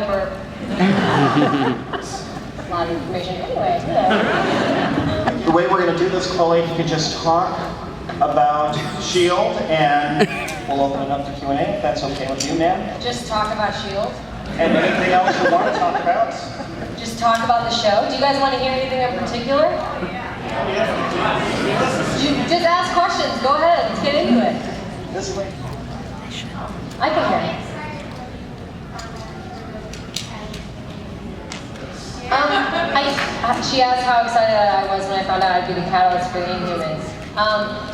remember. A lot of information. Anyway, you know. The way we're going to do this, Chloe, if you could just talk about S.H.I.E.L.D. and we'll open it up to Q&A if that's okay with you, ma'am. Just talk about S.H.I.E.L.D. And anything else you want to talk about? Just talk about the show. Do you guys want to hear anything in particular? Just ask questions. Go ahead. Let's get into it. This way. I can hear it. She asked how excited I was when I found out I'd be the catalyst for the Inhumans.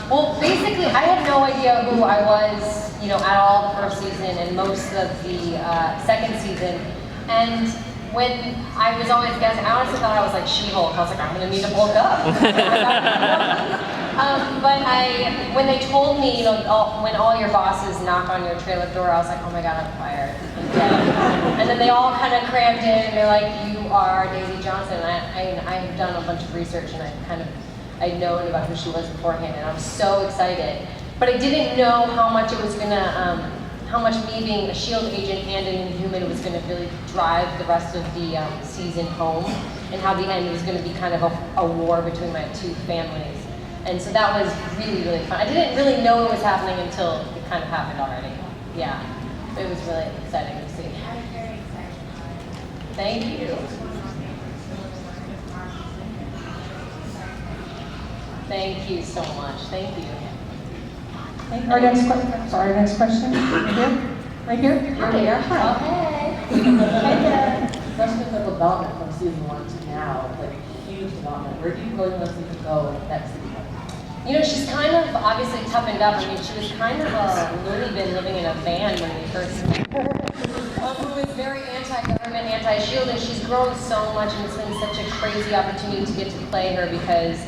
Well, basically, I had no idea who I was, at all the first season and most of the second season. And when I was always guessing, I honestly thought I was like She-Hulk. I was like, I'm going to need to bulk up. But when they told me, when all your bosses knock on your trailer door, I was like, oh my God, I'm fired. And then they all kind of crammed in, and they're like, you are Daisy Johnson. And I had done a bunch of research, and I'd known about who she was beforehand, and I was so excited. But I didn't know how much it was gonna, how much me being a S.H.I.E.L.D. agent and an Inhuman was gonna really drive the rest of the season home, and how the end was gonna be kind of a war between my two families. And so that was really, really fun. I didn't really know it was happening until it kind of happened already. Yeah, it was really exciting to see. Thank you. Thank you so much. Thank you. Our next question. Sorry, next question. Right here. Right here. Hi there. Hi. Oh, hey. Hi there. Question of development from season 1 to now, like huge development. Where do you really want to go next season? She's kind of obviously toughened up. I mean, she was kind of a loony bin living in a van when we first met her. Who was very anti-government, anti-S.H.I.E.L.D. and she's grown so much, and it's been such a crazy opportunity to get to play her because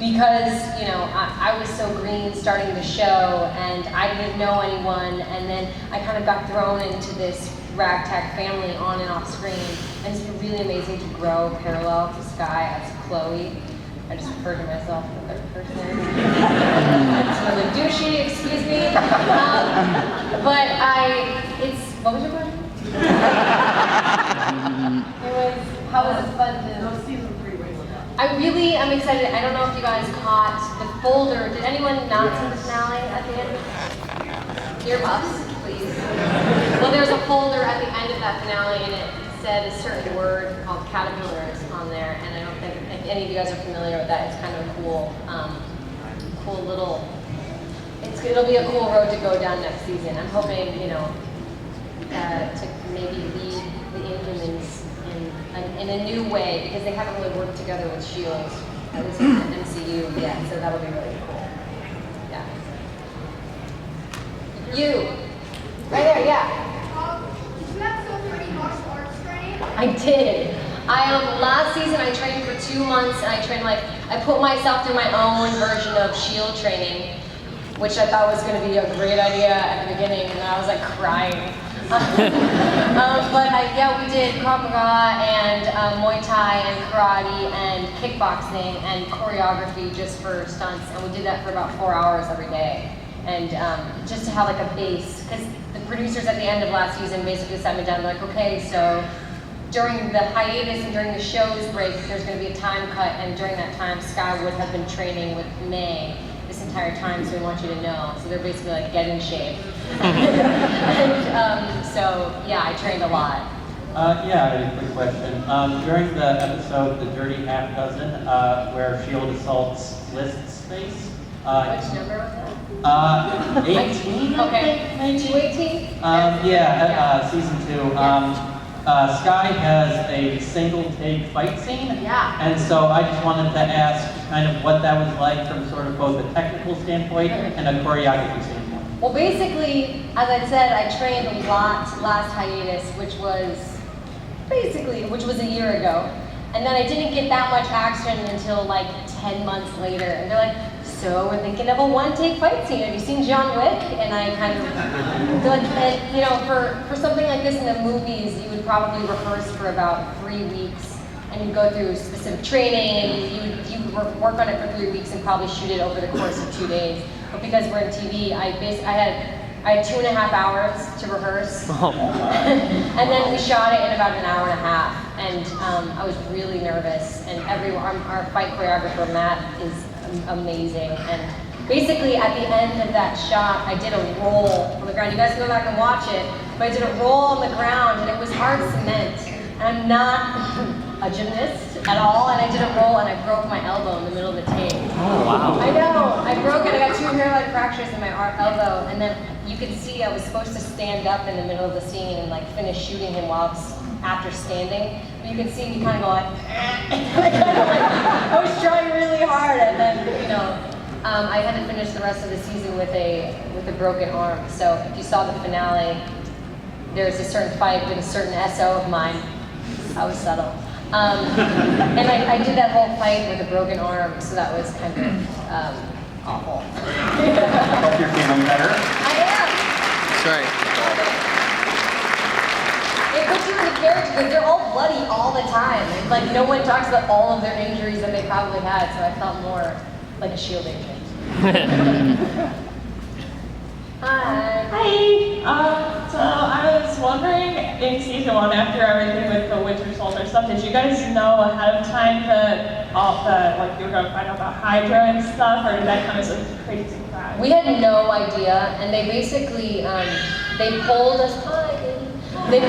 I was so green starting the show, and I didn't know anyone, and then I kind of got thrown into this ragtag family on and off screen, and it's been really amazing to grow parallel to Sky as Chloe. I just referred to myself in the third person. It's really douchey, excuse me. What was your question? How was it fun to... Season 3 was I'm excited. I don't know if you guys caught the folder. Did anyone not see the finale at the end? Earmuffs, please. Well, there's a folder at the end of that finale, and it said a certain word called caterpillars on there, and I don't think if any of you guys are familiar with that. It's kind of a cool little. It'll be a cool road to go down next season. I'm hoping, to maybe lead the Inhumans in a new way, because they haven't really worked together with S.H.I.E.L.D. at least in the MCU yet, so that would be really cool. Yeah. You, right there, yeah. I did. Last season I trained for 2 months, and I put myself through my own version of S.H.I.E.L.D. training, which I thought was going to be a great idea at the beginning, and I was like crying. We did Krav Maga and Muay Thai and karate and kickboxing and choreography just for stunts, and we did that for about 4 hours every day. And just to have like a base, because the producers at the end of last season basically sat me down and like, okay, so during the hiatus and during the show's break, there's going to be a time cut, and during that time, Sky would have been training with May this entire time, so we want you to know. So they're basically like, get in shape. I trained a lot. I had a quick question. During the episode, The Dirty Half Dozen, where S.H.I.E.L.D. assaults List's space. Which number was that? 18? Okay. 218? Season 2. Sky has a single take fight scene. Yeah. And so I just wanted to ask kind of what that was like from sort of both a technical standpoint and a choreography standpoint. Well, basically, as I said, I trained a lot last hiatus, which was a year ago. And then I didn't get that much action until like 10 months later. And they're like, so we're thinking of a one-take fight scene. Have you seen John Wick? And I kind of, they're like, for something like this in the movies, you would probably rehearse for about 3 weeks, and you'd go through specific training, and you would work on it for 3 weeks and probably shoot it over the course of 2 days. But because we're in TV, I had I had 2.5 hours to rehearse. And then we shot it in about an hour and a half. And I was really nervous. And our fight choreographer, Matt, is amazing. And basically, at the end of that shot, I did a roll on the ground. You guys can go back and watch it. But I did a roll on the ground, and it was hard cement. And I'm not a gymnast at all, and I did a roll, and I broke my elbow in the middle of the take. Oh, wow. I know, I broke it. I got 2 hairline fractures in my elbow, and then you could see I was supposed to stand up in the middle of the scene and like finish shooting him while after standing. But you could see me kind of go like, I was trying really hard, and then I had to finish the rest of the season with a broken arm. So if you saw the finale, there's a certain fight with a certain SO of mine. I was subtle. And I did that whole fight with a broken arm, so that was kind of awful. Hope you're feeling better. I am. That's right. It puts you in the character because they're all bloody all the time. And, like, no one talks about all of their injuries that they probably had, so I felt more like a S.H.I.E.L.D. agent. Hi. So I was wondering, in season 1, after everything with the Winter Soldier stuff, did you guys know ahead of time that you were going to find out about Hydra and stuff, or did that come as a crazy surprise? We had no idea, and they basically they pulled us. Hi, baby.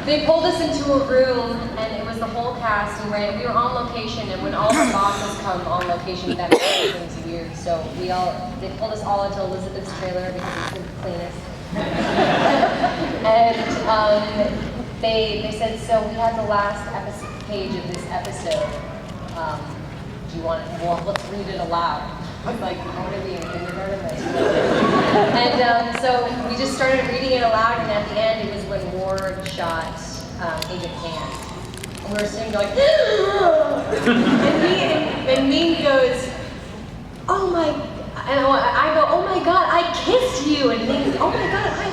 They pulled us into a room, and it was the whole cast, and we were on location. And when all of our bosses come on location, that makes things weird. So they pulled us all into Elizabeth's trailer because it's the cleanest. And they said, so we had the last page of this episode. Do you want it? Well, let's read it aloud. I'm like, I want to be in kindergarten. And so we just started reading it aloud, and at the end, it was when Ward shot Agent Hand. And we were sitting going, and Ming goes, oh my, and I go, oh my God, I kissed you, and Ming, oh my God, I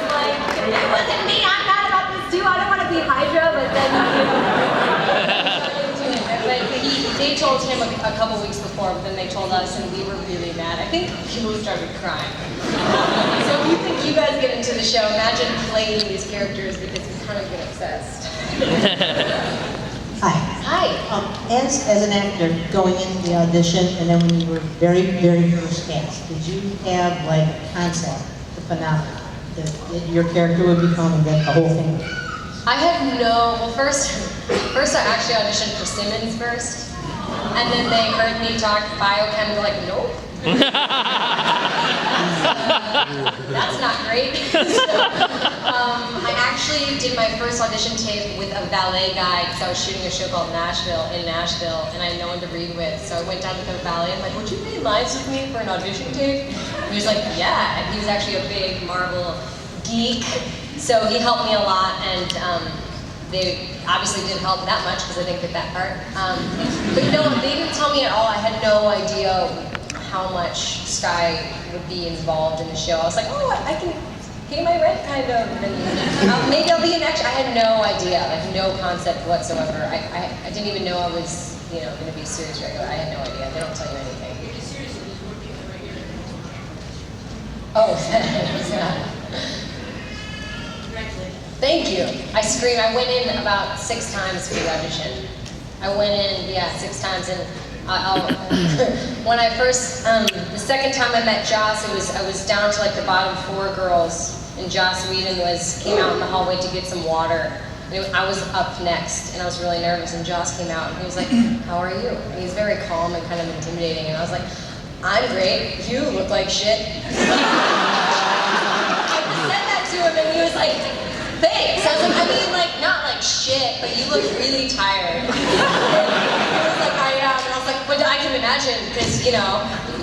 what? It wasn't me, I'm mad about this too. I don't want to be Hydra, but then they told him a couple weeks before, but then they told us, and we were really mad. I think people started crying. So if you think you guys get into the show, imagine playing these characters because we kind of get obsessed. Hi. Hi. As an actor, going into the audition, and then when you were very, very first cast, did you have like a concept, the phenomenon? That your character would become and that the whole thing? I had well, first I actually auditioned for Simmons first, and then they heard me talk biochem, they're like, nope. That's not great. I actually did my first audition tape with a valet guy because I was shooting a show called Nashville, and I had no one to read with. So I went down to the valet and I'm like, would you read lines with me for an audition tape? And he was like, yeah. And he was actually a big Marvel geek. So he helped me a lot, and they obviously didn't help that much because I didn't get that part. But they didn't tell me at all. I had no idea how much Sky would be involved in the show. I was like, oh, I can pay my rent, kind of, and maybe I'll be an extra. I had no idea, like no concept whatsoever. I didn't even know I was, going to be a series regular. I had no idea. They don't tell you anything. Oh, yeah. Thank you. I screamed. I went in about 6 times for the audition. I went in, 6 times, and when I first, the second time I met Joss, I was down to like the bottom 4 girls, and Joss Whedon came out in the hallway to get some water. And I was up next, and I was really nervous, and Joss came out, and he was like, how are you? And he's very calm and kind of intimidating, and I was like, I'm great, you look like shit. I said that to him, and he was like, thanks. I was like, I mean, like, not like shit, but you look really tired. He was like, I am. And I was like, but I can imagine, because,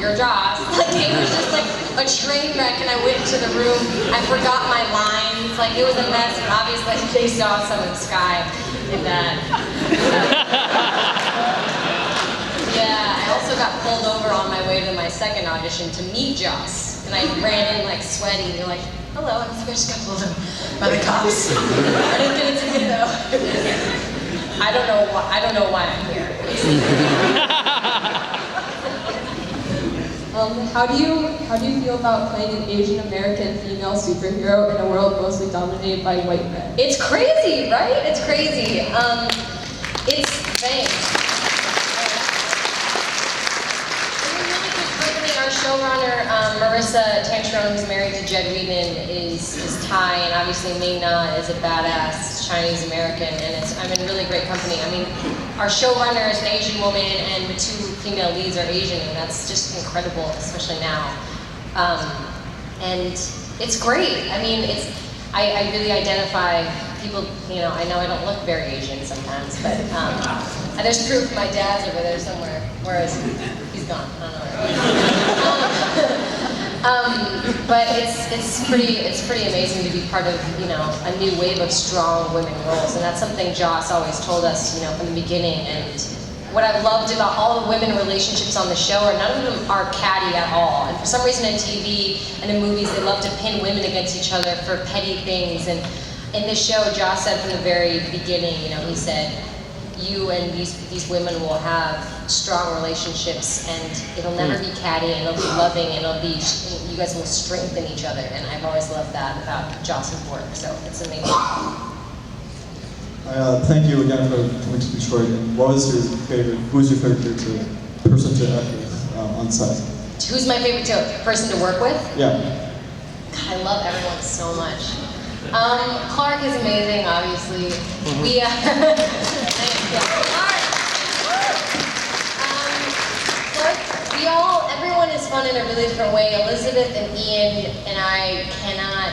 your Joss. Like, it was just like a train wreck, and I went into the room. I forgot my lines. Like, it was a mess, and obviously they saw some of the Sky in that. Yeah, I also got pulled over on my way to my second audition to meet Joss. And I ran in, like, sweaty, and they're like, hello, and I just got pulled over by the cops. I didn't get a ticket, though. I don't know why I'm here. How do you feel about playing an Asian American female superhero in a world mostly dominated by white men? It's crazy, right? It's crazy. It's thanks. We're really good company. Our showrunner, Marissa Tancheron, who's married to Jed Whedon, is Thai, and obviously Ming Na is a badass Chinese American, and I'm in really great company. I mean, our showrunner is an Asian woman, and the two female leads are Asian, and that's just incredible, especially now. And it's great. I mean, I really identify people, you know I don't look very Asian sometimes, but there's proof my dad's over there somewhere, whereas he's gone. I don't know. But it's pretty amazing to be part of, a new wave of strong women roles, and that's something Joss always told us, from the beginning. And what I've loved about all the women relationships on the show are none of them are catty at all. And for some reason in TV and in movies, they love to pin women against each other for petty things. And in this show, Joss said from the very beginning, he said, you and these women will have strong relationships, and it'll never be catty, and it'll be loving, and you guys will strengthen each other. And I've always loved that about Joss's work, so it's amazing. Thank you again for coming to Detroit. And who's your favorite person to act with on set? Who's my favorite person to work with? Yeah. God, I love everyone so much. Clark is amazing, obviously. Everyone is fun in a really different way. Elizabeth and Ian and I cannot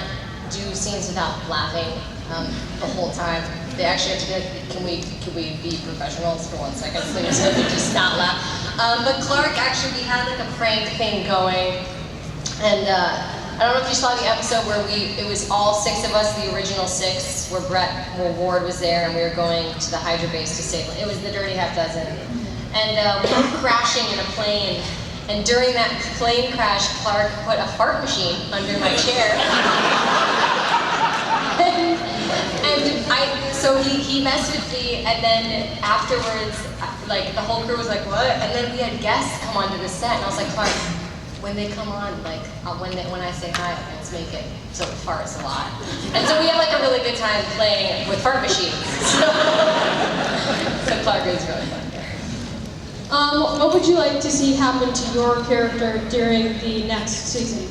do scenes without laughing the whole time. They actually have to be like, can we be professionals for 1 second, please? So they just not laugh. But Clark, actually, we had like a prank thing going, and I don't know if you saw the episode where it was all 6 of us, the original 6, where Ward was there, and we were going to the Hydra base to save. It was the Dirty Half Dozen, and we were crashing in a plane. And during that plane crash, Clark put a fart machine under my chair. So he messed with me, and then afterwards, like, the whole crew was like, what? And then we had guests come onto the set, and I was like, Clark, when they come on, like, when I say hi, let's make it so it farts a lot. And so we had like a really good time playing with fart machines. So Clark was really fun. What would you like to see happen to your character during the next season?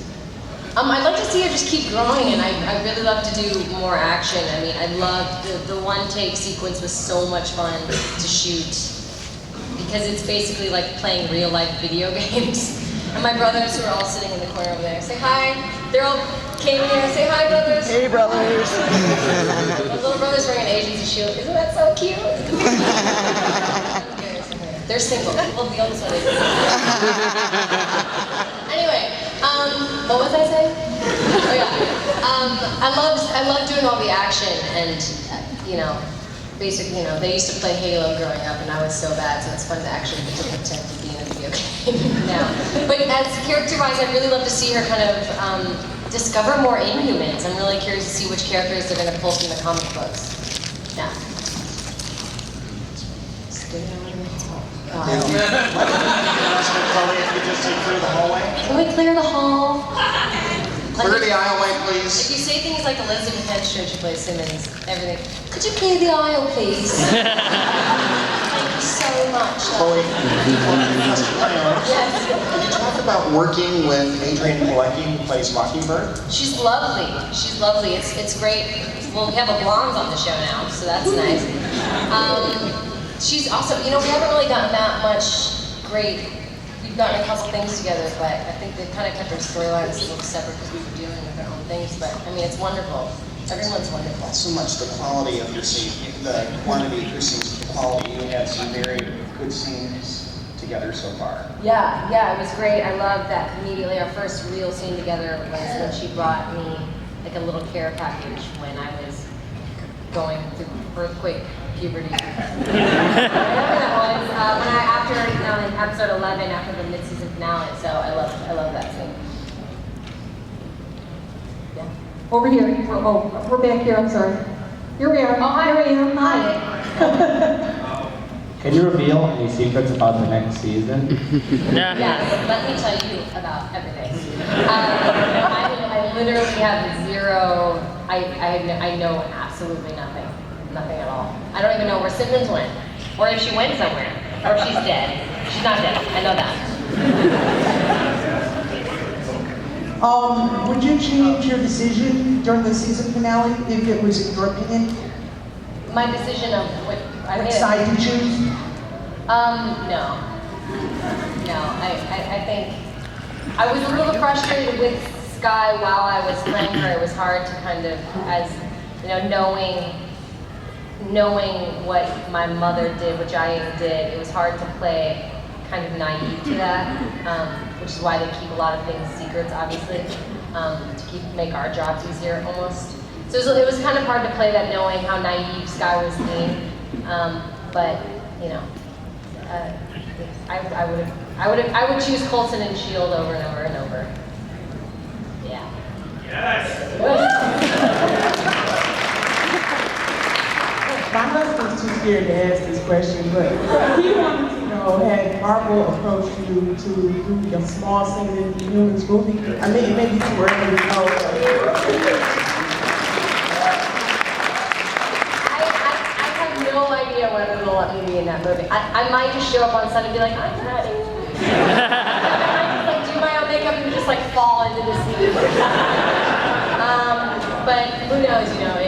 I'd like to see her just keep growing, and I really love to do more action. I mean, I loved the one-take sequence was so much fun to shoot, because it's basically like playing real-life video games. And my brothers, who are all sitting in the corner over there, say hi. They're all came in here, say hi, brothers. Hey, brothers. My little brother's wearing an Agents of S.H.I.E.L.D. Isn't that so cute? They're single. Well, the oldest one is. Anyway, what was I saying? Oh yeah. I love doing all the action, and basically, they used to play Halo growing up, and I was so bad, so it's fun to actually get to pretend to be in a video game now. But as character-wise, I'd really love to see her kind of discover more Inhumans. I'm really curious to see which characters they're going to pull from the comic books. Yeah. Chloe, if you just say clear the hallway. Can we clear the hall? Clear the aisleway, If please. you say things like Elizabeth Hedstrom, who plays Simmons, everything, could you clear the aisle, please? Thank you so much. Chloe, Yes. can you talk about working with Adrienne Palicki, who plays Mockingbird? She's lovely. She's lovely. It's great. Well, we have a blonde on the show now, so that's nice. She's awesome. We haven't really gotten that much great. We've gotten a couple things together, but I think they've kind of kept our storylines a little separate because we were dealing with our own things. But I mean, it's wonderful. Everyone's wonderful. Not so much the quality of your scene, the quantity of your scenes, but the quality. You had some very good scenes together so far. Yeah, it was great. I loved that immediately. Our first real scene together was when she brought me like a little care package when I was going through earthquake puberty. Whatever that was. In episode 11, after the mid-season finale. So I love that scene. Yeah. Over here. We're back here. I'm sorry. Here we are. Oh, hi. Here I am. Hi. Can you reveal any secrets about the next season? Yes, let me tell you about everything. I literally have zero, I know absolutely nothing. Nothing at all. I don't even know where Simmons went, or if she went somewhere, or if she's dead. She's not dead, I know that. Would you change your decision during the season finale if it was in your opinion? My decision of what What side to choose? No. No, I think, I was a little frustrated with Sky while I was playing her. It was hard to kind of, as, you know, knowing what my mother did, what Jaya did, it was hard to play kind of naive to that, which is why they keep a lot of things secrets, obviously, to make our jobs easier almost. So it was kind of hard to play that knowing how naive Sky was being, but you know, I would choose Coulson and S.H.I.E.L.D. over and over and over. Yeah. My husband's too scared to ask this question, but he wanted to know, had Marvel approached you to do a small scene in the Humans movie? I mean, it may be too early to know. I have no idea whether they'll let me be in that movie. I might just show up on set and be like, I'm ready. I might just like do my own makeup and just like fall into the scene. But who knows, you know,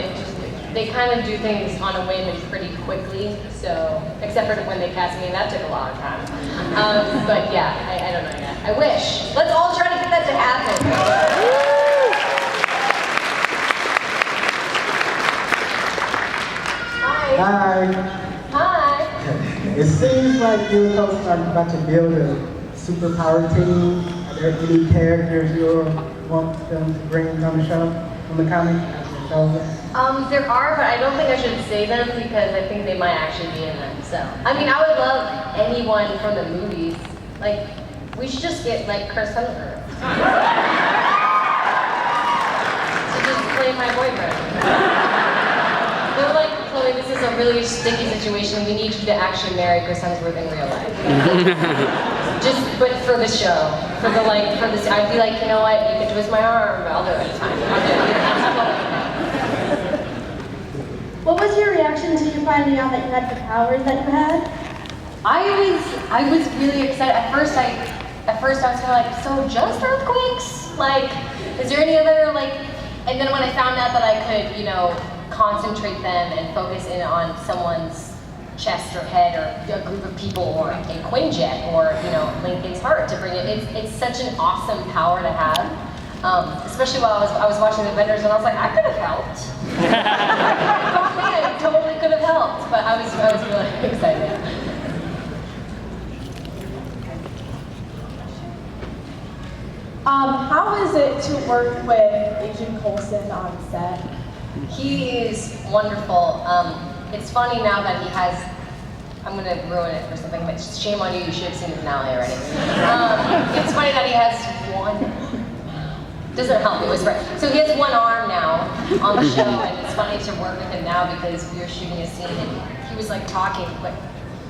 they kind of do things on a whim and pretty quickly, so, except for when they cast me, and that took a long time. But yeah, I don't know yet. I wish. Let's all try to get that to happen. Hi. Hi. It seems like you and Coulson are about to build a superpower team. Are there any characters you want them to bring on the show, on the comic? There are, but I don't think I should say them because I think they might actually be in them. So, I mean, I would love anyone from the movies. Like, we should just get like Chris Hemsworth to just play my boyfriend. They were like, Chloe, this is a really sticky situation. We need you to actually marry Chris Hemsworth in real life. Just, but for the show, for this, I'd be like, you know what? You can twist my arm, but I'll do it. It's fine. I'll do it. What was your reaction to you finding out that you had the powers that you had? I was really excited. At first I was kind of like, so just earthquakes? Like, is there any other like? And then when I found out that I could, you know, concentrate them and focus in on someone's chest or head or a group of people or a Quinjet or, you know, Lincoln's heart to bring it. It's such an awesome power to have. Especially while I was watching the Avengers and I was like, I could have helped. I totally could have helped, but I was really excited. How is it to work with Agent Coulson on set? He is wonderful. It's funny now that he has, I'm going to ruin it for something, but shame on you, you should have seen the finale already. It's funny that he has doesn't help me whisper. So he has one arm now on the show, and it's funny to work with him now because we were shooting a scene and he was like talking, but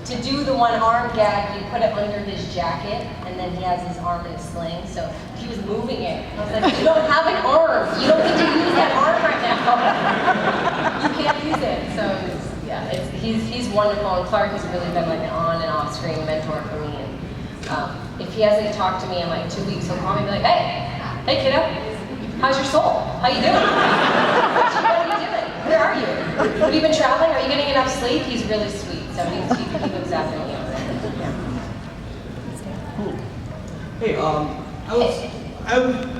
to do the one arm gag, you put it under his jacket, and then he has his arm in a sling, so he was moving it. I was like, you don't have an arm. You don't get to use that arm right now. You can't use it. So yeah, he's wonderful, and Clark has really been like an on and off screen mentor for me. And if he hasn't talked to me in like 2 weeks, he'll call me and be like, hey kiddo, how's your soul? How you doing? What are you doing? Where are you? Have you been traveling? Are you getting enough sleep? He's really sweet, so he looks after me. Hey, I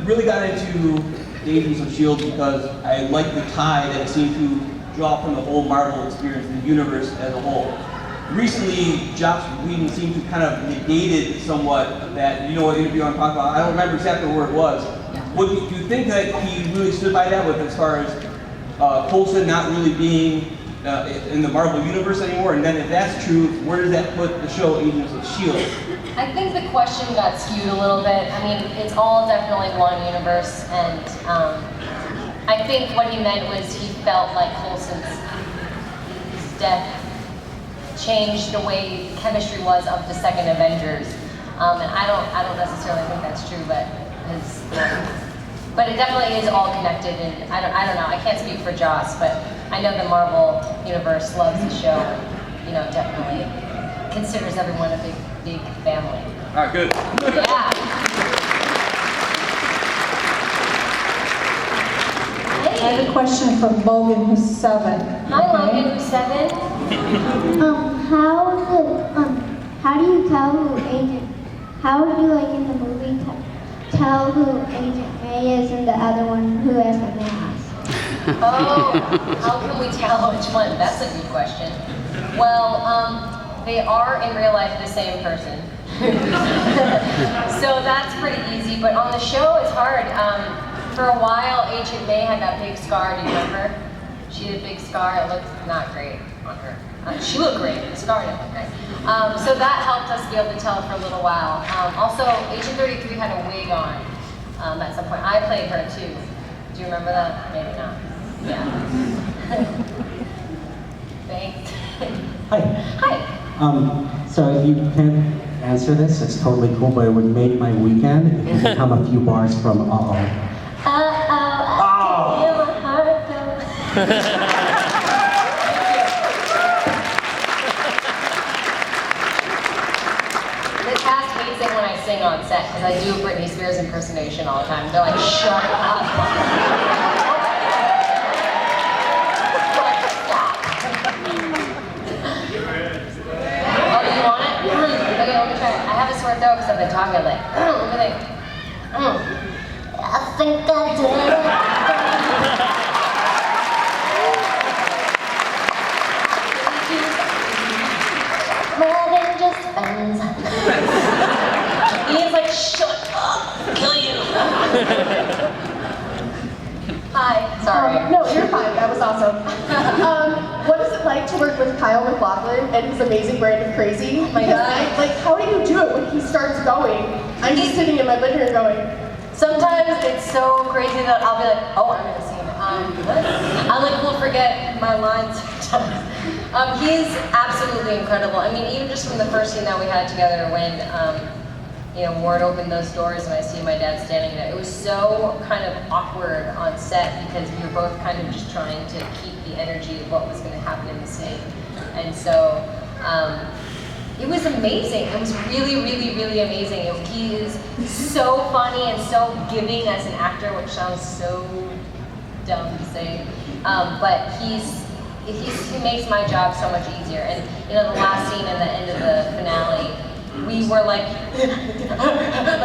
really got into Agents of S.H.I.E.L.D. because I like the tie that it seemed to draw from the whole Marvel experience, the universe as a whole. Recently, Joss Whedon seemed to kind of negated somewhat that, you know what interview I'm talking about, I don't remember exactly where it was. Do you think that he really stood by that with as far as Coulson not really being in the Marvel universe anymore? And then if that's true, where does that put the show Agents of S.H.I.E.L.D.? I think the question got skewed a little bit. I mean, it's all definitely one universe, and I think what he meant was he felt like Coulson's death changed the way chemistry was of the second Avengers. And I don't necessarily think that's true, but it definitely is all connected. And I don't know. I can't speak for Joss, but I know the Marvel universe loves the show. And, definitely considers everyone a big family. All right, good. Yeah. I have a question from Logan, who's 7. Hi, Logan, who's 7. How do you tell who Agent? How would you like in the movie tell who Agent May is and the other one who has the mask? Oh, how can we tell which one? That's a good question. Well, they are in real life the same person. So that's pretty easy, but on the show it's hard. For a while, Agent May had that big scar, do you remember? She had a big scar, it looked not great on her. She looked great, the scar didn't look great. So that helped us be able to tell for a little while. Also, Agent 33 had a wig on at some point. I played her too. Do you remember that? Maybe not. Yeah. Thanks. Hi. Hi. So if you can't answer this, it's totally cool, but it would make my weekend if you could come a few bars from Uh-Oh. I can feel my heart go. The cast hates it when I sing on set, because I do a Britney Spears impersonation all the time. They're like, shut up. Oh, you want it? Okay, let me try it. I have a sore throat because I've been talking like, let me think. I think I did it. More than just friends. Ian's like, shut up, I'll kill you. Hi, sorry. No, you're fine. That was awesome. What is it like to work with Kyle MacLachlan and his amazing brand of crazy? Oh my God. Like, how do you do it when he starts going? I'm just sitting in my living room going. Sometimes it's so crazy that I'll be like, oh, I'm in a scene. What? I will forget my lines sometimes. He's absolutely incredible. I mean, even just from the first scene that we had together when, Ward opened those doors and I see my dad standing there. It was so kind of awkward on set because we were both kind of just trying to keep the energy of what was going to happen in the scene. And so, it was amazing. It was really, really, really amazing. He is so funny and so giving as an actor, which sounds so dumb to say. But he makes my job so much easier. And the last scene at the end of the finale, we were like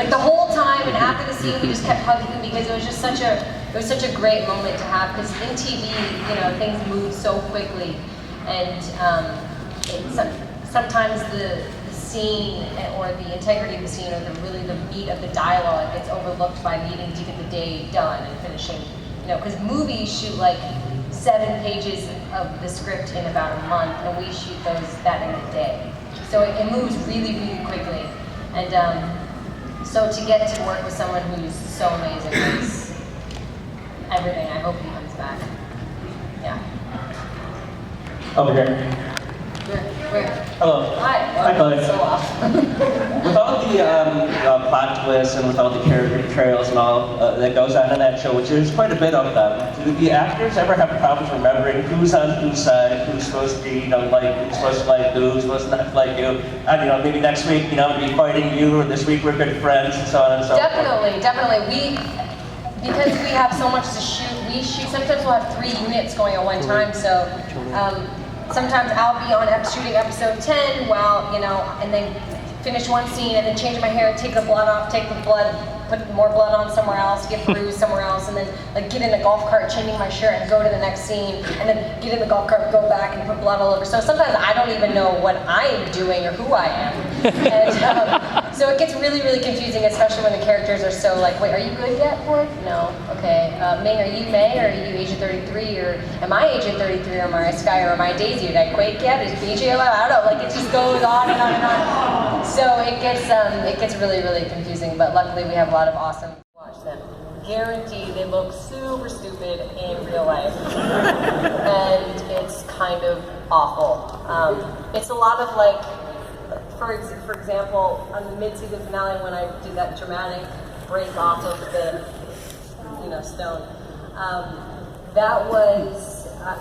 the whole time, and after the scene we just kept hugging him because it was just such a great moment to have, because in TV, things move so quickly, and sometimes the scene or the integrity of the scene or the meat of the dialogue gets overlooked by needing to get the day done and finishing, because movies shoot like 7 pages of the script in about a month, and we shoot that in a day. So it moves really, really quickly. And so to get to work with someone who's so amazing is everything. I hope he comes back. Yeah. Over here. Where? Hello. Hi. Hi, Chloe. So awesome. With all the plot twists and with all the character portrayals and all that goes on in that show, which is quite a bit of them, do the actors ever have problems remembering who's on whose side, who's supposed to be, who's supposed to like you, who's supposed to not like you? And, maybe next week, be fighting you, or this week we're good friends, and so on and so forth. Definitely. Because we have so much to shoot, sometimes we'll have 3 units going at one time, so sometimes I'll be on shooting episode 10 and then finish one scene and then change my hair, take the blood off, put more blood on somewhere else, get bruised somewhere else, and then get in a golf cart, changing my shirt and go to the next scene, and then get in the golf cart, go back and put blood all over. So sometimes I don't even know what I am doing or who I am. And so it gets really, really confusing, especially when the characters are so like, wait, are you good yet, Ward? No. Okay. May, are you May, or are you Agent 33, or am I Agent 33, or am I Sky, or am I Daisy? Did I quake yet? Is BJ alive? I don't know. It just goes on and on and on. So it gets really, really confusing, but luckily we have a lot of awesome. Watch them. guarantee they look super stupid in real life. And it's kind of awful. It's a lot of like, for example, on the mid-season finale when I did that dramatic break off of the, stone, that was, I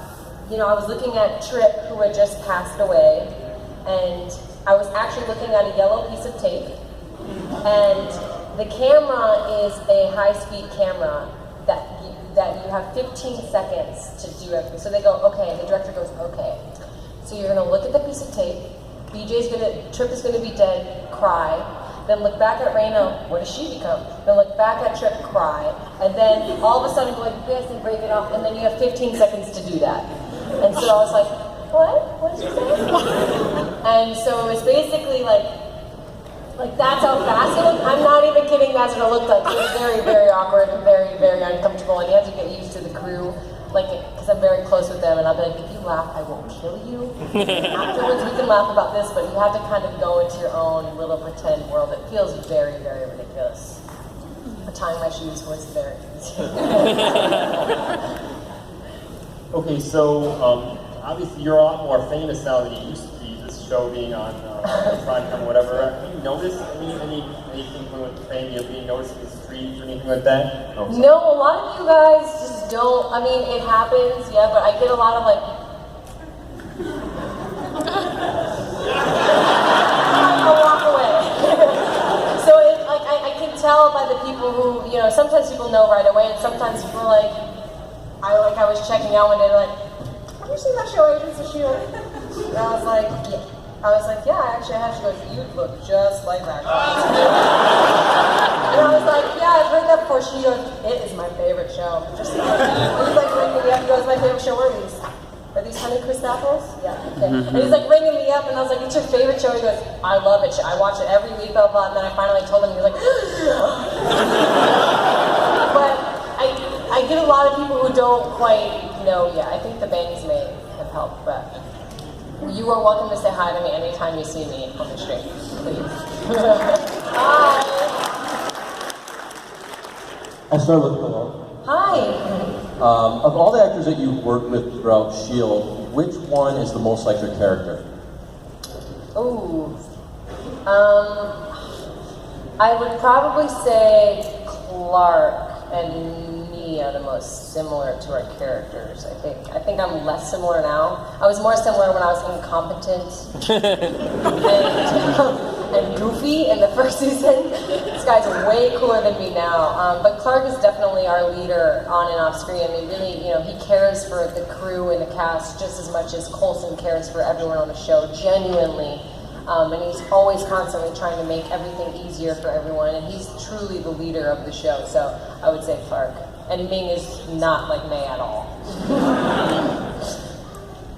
was looking at Trip, who had just passed away, and I was actually looking at a yellow piece of tape, and the camera is a high-speed camera that you have 15 seconds to do everything. So they go, okay, the director goes, okay. So you're gonna look at the piece of tape, Trip is gonna be dead, cry, then look back at Raina, what does she become? Then look back at Trip, cry, and then all of a sudden go like this and break it off, and then you have 15 seconds to do that. And so I was like, what? What did you say? And so it's basically like that's how fast it looked. I'm not even kidding, that's what it looked like. It was very, very awkward, very, very uncomfortable, and you have to get used to the crew, because I'm very close with them, and I'll be like, if you laugh, I will kill you. Afterwards, we can laugh about this, but you have to kind of go into your own little pretend world. It feels very, very ridiculous. But tying my shoes was very easy. Okay, so obviously you're a lot more famous now than you used to be, this show being on prime time or whatever. Have you noticed anything with the fame, being noticed in the streets or anything like that? No, a lot of you guys just don't. I mean, it happens, yeah, but I get a lot of like, I'll walk away. So I can tell by the people who, sometimes people know right away, and sometimes people are like, I was checking out one day, like, have you seen that show, Agents of S.H.I.E.L.D? And I was like, yeah. I actually have. She goes, you look just like that. And I was like, yeah, I've heard that before. She goes, it is my favorite show. Just he's like ringing me up. He goes, my favorite show. What are these? Are these Honeycrisp apples? Yeah, okay. And he's like ringing me up, and I was like, it's your favorite show? He goes, I love it. I watch it every week, blah, blah. And then I finally told him, he was like, but I get a lot of people who don't quite know yet. I think the bangs may have helped, but you are welcome to say hi to me anytime you see me on the street, please. Hi. I'll start with Chloe. Hi. Of all the actors that you've worked with throughout S.H.I.E.L.D., which one is the most like your character? Ooh. I would probably say Clark and me are the most similar to our characters, I think I'm less similar now. I was more similar when I was incompetent and goofy in the first season. This guy's way cooler than me now. But Clark is definitely our leader on and off screen. I mean, really, he cares for the crew and the cast just as much as Coulson cares for everyone on the show, genuinely. And he's always constantly trying to make everything easier for everyone, and he's truly the leader of the show, so I would say Clark. And Ming is not like May at all.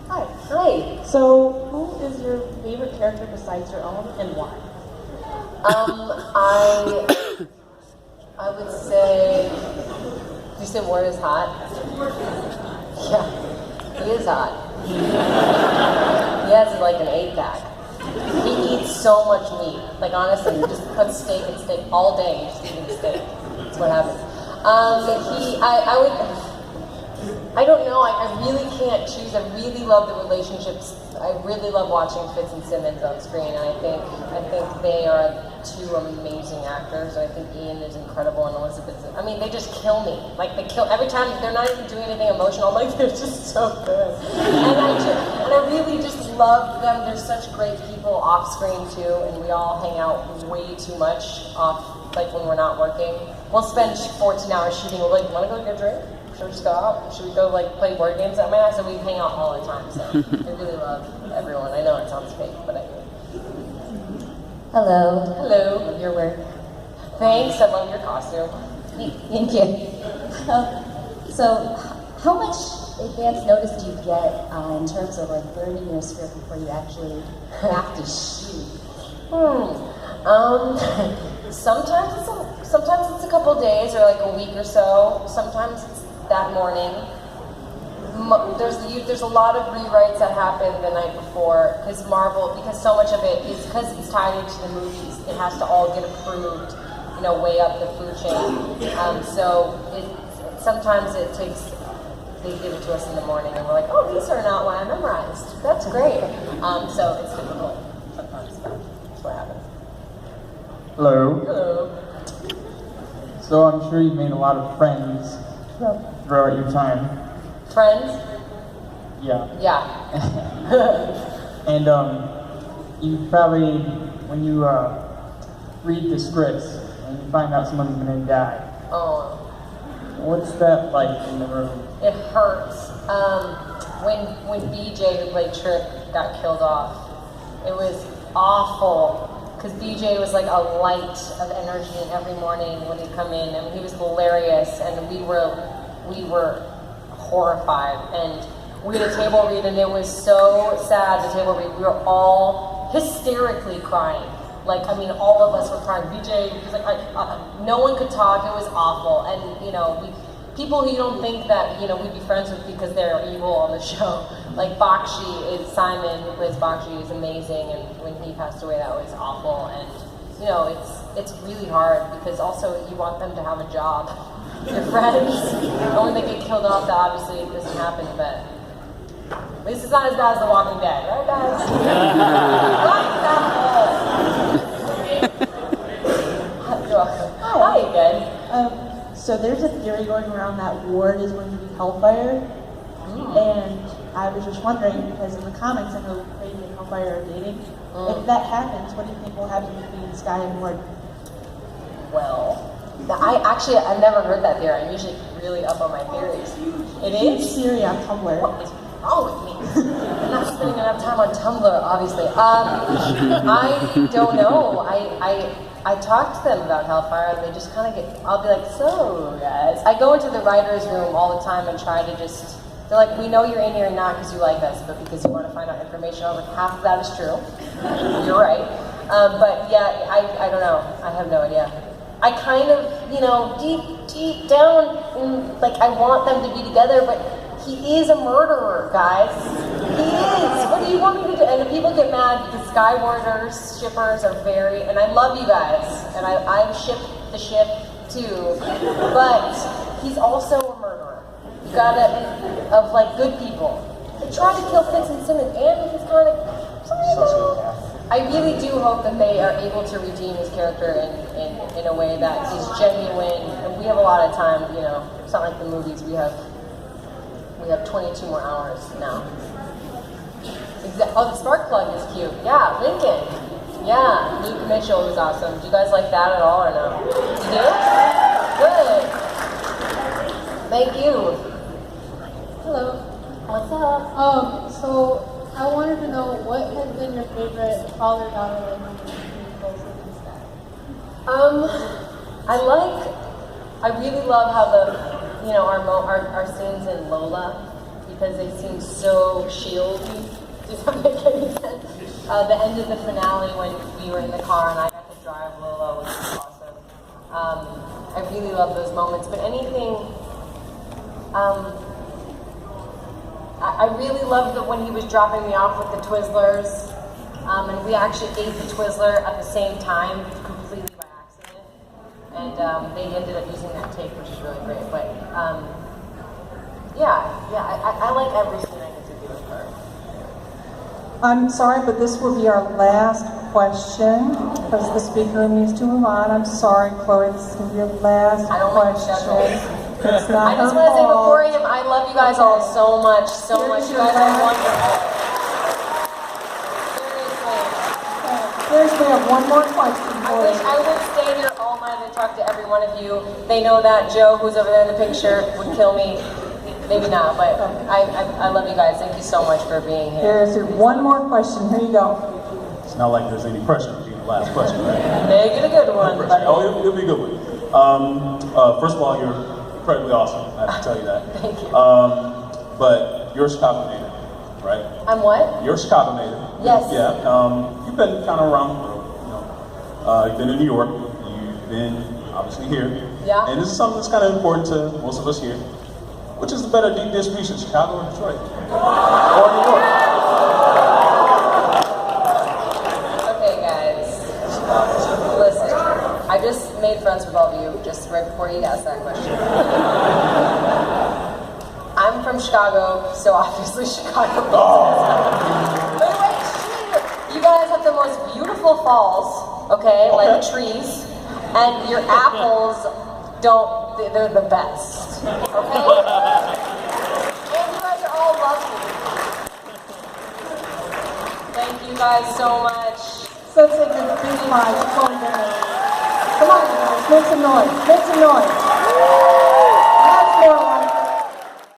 Hi. Hi. So, who is your favorite character besides your own, and why? I would say, you said Ward is hot? Yeah, he is hot. He has like an 8-pack. He eats so much meat. Like honestly, he just puts steak and steak all day. He's just eating steak. That's what happens. I don't know. I really can't choose. I really love the relationships. I really love watching Fitz and Simmons on screen, and I think they are two amazing actors. I think Ian is incredible, and Elizabeth. I mean, they just kill me. Like they kill every time. They're not even doing anything emotional. I'm like, they're just so good, and I really just love them. They're such great people off screen too, and we all hang out way too much off, like when we're not working. We'll spend 14 hours shooting. We're like, wanna go get a drink? Should we just go out? Should we go like play board games at my house? And we hang out all the time. So I really love everyone. I know it sounds fake, but I do. Hello. Hello. Love your work. Thanks. I love your costume. Thank you. So, how much advance notice do you get in terms of like learning your script before you actually have to shoot? Sometimes it's a couple days or like a week or so. Sometimes it's that morning. There's a lot of rewrites that happen the night before because so much of it is because it's tied into the movies. It has to all get approved, way up the food chain. So sometimes it takes, they give it to us in the morning and we're like, oh, these are not what I memorized. That's great. So it's difficult sometimes, but that's what happens. Hello. Hello. So I'm sure you've made a lot of friends throughout your time. Friends? Yeah. Yeah. And you probably, when you read the scripts and you find out someone's gonna die, Oh. what's that like in the room? It hurts. When BJ, who played Trip, got killed off, it was awful. Because BJ was like a light of energy every morning when he'd come in. I mean, he was hilarious, and we were horrified. And we had a table read, and it was so sad. The table read, we were all hysterically crying. Like, I mean, all of us were crying. BJ, he was like, no one could talk. It was awful. And people who you don't think that we'd be friends with because they're evil on the show. Like Simon, who plays Bakshi, is amazing, and when he passed away, that was awful. And it's really hard because also you want them to have a job, your friends. And when they get killed off, that obviously doesn't happen. But at least it's not as bad as The Walking Dead, right, guys? Hi, good. So there's a theory going around that Ward is going to be Hellfire, and I was just wondering, because in the comics I know Crazy and Hellfire are dating, if that happens, what do you think will happen between Sky and Ward? Well, I've never heard that theory. I'm usually really up on my theories. It is? Huge theory on Tumblr. What is wrong with me? I'm not spending enough time on Tumblr, obviously. I don't know. I talk to them about Hellfire, and they just kind of I'll be like, so guys. I go into the writer's room all the time and try to they're like, we know you're in here not because you like us, but because you want to find out information. I was like, half of that is true. You're right. But yeah, I don't know. I have no idea. I kind of, deep down, I want them to be together, but he is a murderer, guys. He is. What do you want me to do? And people get mad because Skywarders, shippers are and I love you guys, and I've shipped the ship too, but he's also a murderer. You gotta, of good people. They tried to kill Fitz and Simmons, and he's kind of, I really do hope that they are able to redeem his character in a way that is genuine. And we have a lot of time, it's not like the movies. We have 22 more hours now. Oh, the spark plug is cute. Yeah, Lincoln. Yeah, Luke Mitchell was awesome. Do you guys like that at all or no? You do? Good. Thank you. Hello. What's up? So I wanted to know what has been your favorite father-daughter relationship between Coulson and Sky? I really love how our scenes in Lola, because they seem so S.H.I.E.L.D. Does that make any sense? The end of the finale when we were in the car and I got to drive Lola was awesome. I really love those moments, but anything, I really loved when he was dropping me off with the Twizzlers, and we actually ate the Twizzler at the same time, completely by accident, and they ended up using that tape, which is really great, but I like every scene I get to do with her. I'm sorry, but this will be our last question because the speaker needs to move on. I'm sorry, Chloe, this is going to be your last question. It's not I just her want to say fault. before him, I love you guys all so much, so much. You guys are wonderful. Seriously, I have one more question for you. I would stay here all night and talk to every one of you. They know that Joe, who's over there in the picture, would kill me. Maybe not, but I love you guys. Thank you so much for being here. Here's your one more question. Here you go. It's not like there's any pressure to be the last question, right? Make it a good one. Oh, it'll be a good one. First of all, you're incredibly awesome. I have to tell you that. Thank you. But you're a Chicago native, right? I'm what? You're a Chicago native. Yes. Yeah. You've been kind of around the world. You've been in New York. You've been obviously here. Yeah. And this is something that's kind of important to most of us here. Which is the better deep dish pizza, Chicago or Detroit? Or New York? Okay, guys. Listen, I just made made friends with all of you just right before you asked that question. I'm from Chicago, so obviously Chicago. Wait, shit. You guys have the most beautiful falls, okay, like trees, and your apples they're the best, okay? And you guys are all lovely. Thank you guys so much. So take a big smile, Chloe Bennet. Come on, guys, make some noise, make some noise.